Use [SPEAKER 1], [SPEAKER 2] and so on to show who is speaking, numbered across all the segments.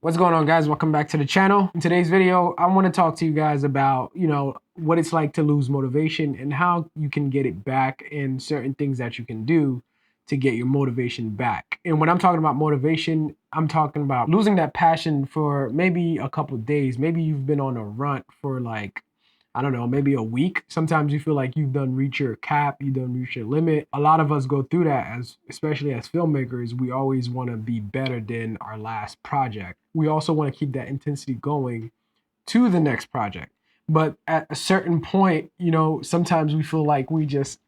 [SPEAKER 1] What's going on, guys? Welcome back to the channel. In today's video, I want to talk to you guys about, what it's like to lose motivation and how you can get it back and certain things that you can do to get your motivation back. And when I'm talking about motivation, I'm talking about losing that passion for maybe a couple of days. Maybe you've been on a run for like, I don't know, maybe a week. Sometimes you feel like you've done reach your cap, you done reach your limit. A lot of us go through that especially as filmmakers. We always want to be better than our last project. We also want to keep that intensity going to the next project. But at a certain point, sometimes we feel like we just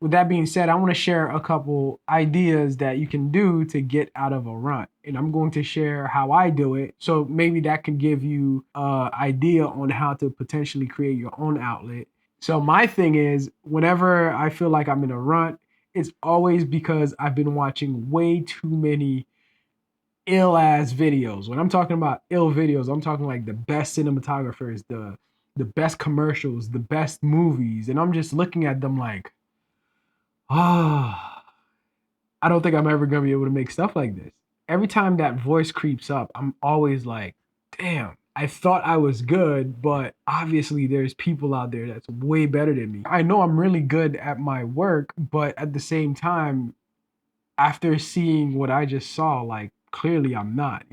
[SPEAKER 1] with that being said, I want to share a couple ideas that you can do to get out of a rut. And I'm going to share how I do it. So maybe that can give you an idea on how to potentially create your own outlet. So my thing is, whenever I feel like I'm in a rut, it's always because I've been watching way too many ill ass videos. When I'm talking about ill videos, I'm talking like the best cinematographers, the best commercials, the best movies, and I'm just looking at them like, ah, I don't think I'm ever gonna be able to make stuff like this. Every time that voice creeps up, I'm always like, damn, I thought I was good, but obviously there's people out there that's way better than me. I know I'm really good at my work, but at the same time, after seeing what I just saw, like clearly I'm not.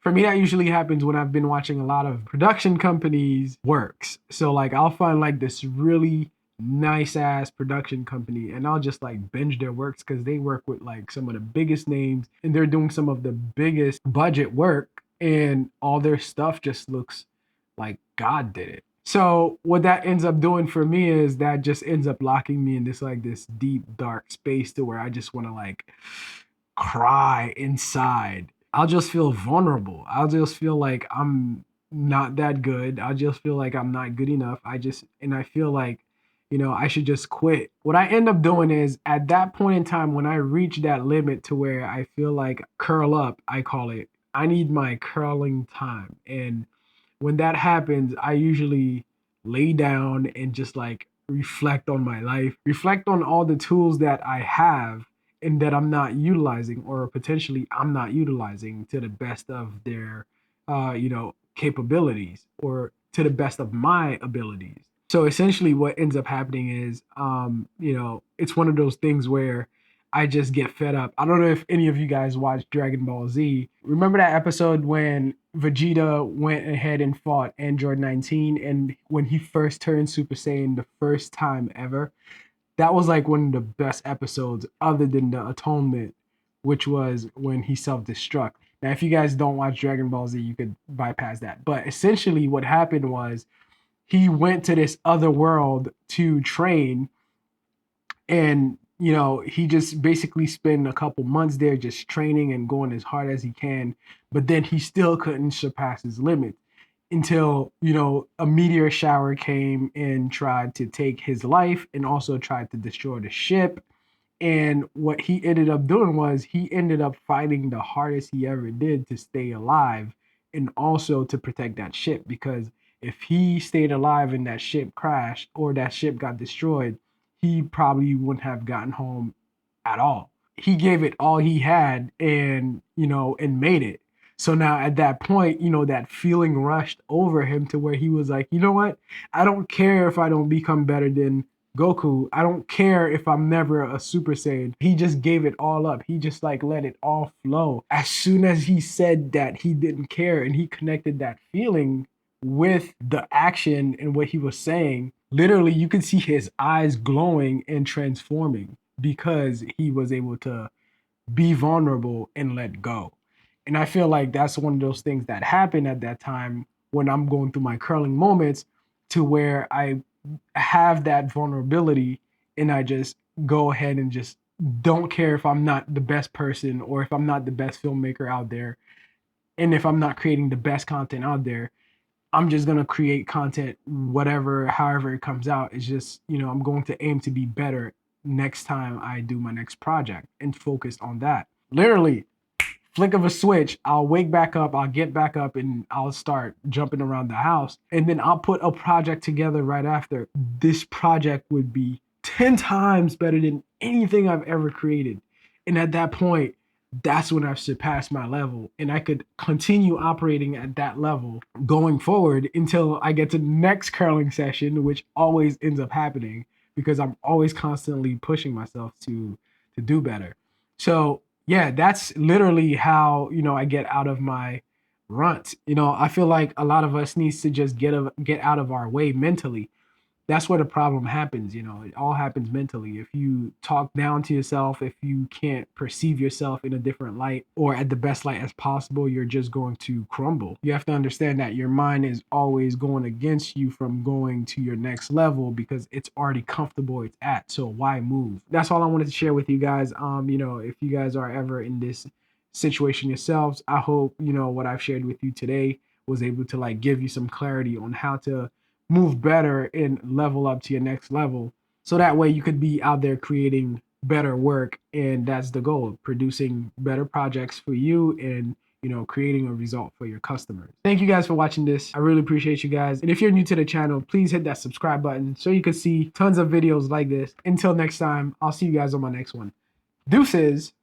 [SPEAKER 1] For me, that usually happens when I've been watching a lot of production companies' works. So like I'll find like this really nice ass production company and I'll just like binge their works because they work with like some of the biggest names and they're doing some of the biggest budget work and all their stuff just looks like God did it. So what that ends up doing for me is that just ends up locking me in this deep dark space to where I just want to like cry inside. I'll just feel vulnerable. I'll just feel like I'm not that good. I just feel like I'm not good enough. I feel like, I should just quit. What I end up doing is at that point in time when I reach that limit to where I feel like curl up, I call it, I need my curling time. And when that happens, I usually lay down and just like reflect on my life, reflect on all the tools that I have and that I'm not utilizing or potentially I'm not utilizing to the best of their capabilities or to the best of my abilities. So essentially what ends up happening is it's one of those things where I just get fed up. I don't know if any of you guys watched Dragon Ball Z. Remember that episode when Vegeta went ahead and fought Android 19 and when he first turned Super Saiyan the first time ever? That was like one of the best episodes other than the atonement, which was when he self-destruct. Now, if you guys don't watch Dragon Ball Z, you could bypass that. But essentially what happened was he went to this other world to train and he just basically spent a couple months there just training and going as hard as he can, but then he still couldn't surpass his limit until a meteor shower came and tried to take his life and also tried to destroy the ship. And what he ended up doing was he ended up fighting the hardest he ever did to stay alive and also to protect that ship, because if he stayed alive and that ship crashed or that ship got destroyed, he probably wouldn't have gotten home at all. He gave it all he had and made it. So now at that point, that feeling rushed over him to where he was like, you know what? I don't care if I don't become better than Goku. I don't care if I'm never a Super Saiyan. He just gave it all up. He just like let it all flow. As soon as he said that he didn't care and he connected that feeling with the action and what he was saying, literally you could see his eyes glowing and transforming because he was able to be vulnerable and let go. And I feel like that's one of those things that happened at that time when I'm going through my curling moments to where I have that vulnerability and I just go ahead and just don't care if I'm not the best person or if I'm not the best filmmaker out there and if I'm not creating the best content out there. I'm just gonna create content, whatever, however it comes out. It's just, I'm going to aim to be better next time I do my next project and focus on that. Literally, flick of a switch, I'll wake back up, I'll get back up, and I'll start jumping around the house. And then I'll put a project together right after. This project would be 10 times better than anything I've ever created. And at that point, that's when I've surpassed my level, and I could continue operating at that level going forward until I get to the next curling session, which always ends up happening because I'm always constantly pushing myself to do better. So yeah, that's literally how, I get out of my runt. I feel like a lot of us needs to just get out of our way mentally. That's where the problem happens. It all happens mentally. If you talk down to yourself, if you can't perceive yourself in a different light or at the best light as possible, you're just going to crumble. You have to understand that your mind is always going against you from going to your next level because it's already comfortable it's at. So why move? That's all I wanted to share with you guys. If you guys are ever in this situation yourselves, I hope what I've shared with you today was able to like give you some clarity on how to move better and level up to your next level. So that way you could be out there creating better work. And that's the goal, producing better projects for you and creating a result for your customers. Thank you guys for watching this. I really appreciate you guys. And if you're new to the channel, please hit that subscribe button so you can see tons of videos like this. Until next time, I'll see you guys on my next one. Deuces.